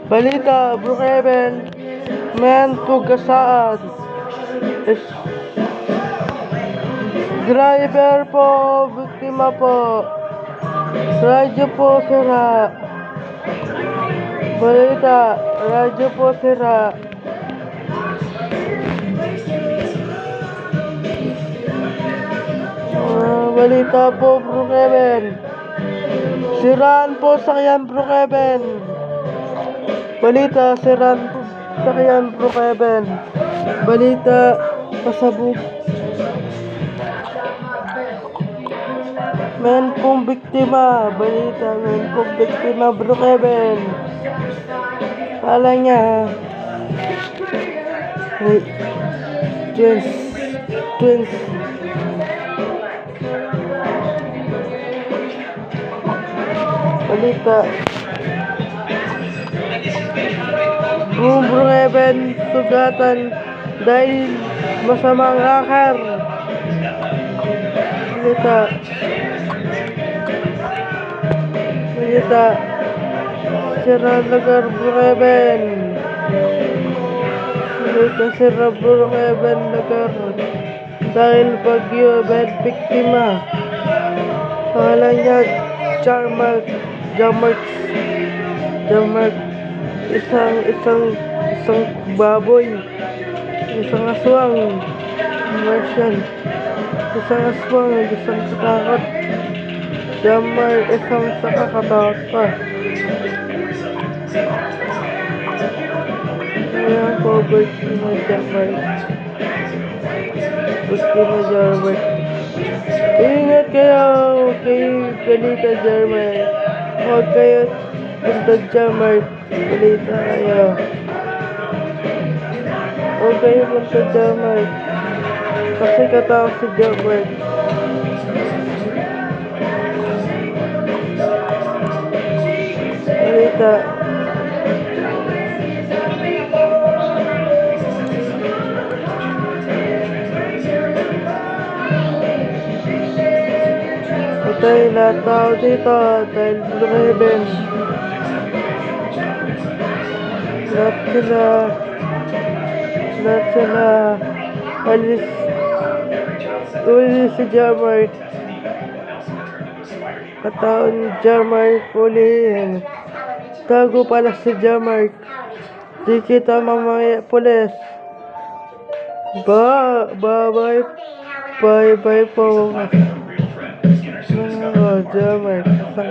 Balita, Brookhaven, men pugasaan. Driver po, biktima po. Radyo po sira. Balita, radyo po sira. Balita po, Brookhaven. Siraan po sakyan, Brookhaven. Balita, siraan po sakyan, Brookhaven. Balita, pasabog. Men pong biktima. Balita, men pong biktima, Brookhaven. Kala niya, twins. Balita, buong Brookhaven sugatan dahil masamang akar. Balita, sira lugar Brookhaven. Balita, sira Brookhaven lugar dahil bagyo, bad biktima. Pangalan niya Jamark, isang baboy, isang aswang, Martian, isang aswang, isang katakot. Jamark, isang katakot pa. Ayan po, biktima Jamark. Ingat kayo, Balita Jamark. Huwag kayo punta Jamark. Balita kayo. Huwag kayo punta Jamark. Kasi katao si Jamark. Balita. Patay lahat tao dito dahil Brookhaven. Lahat sila alis si Jamark. Kataon Jamark uli. Tago pala si Jamark. Di kita mamaya pulis. Bye po. Jamark, isang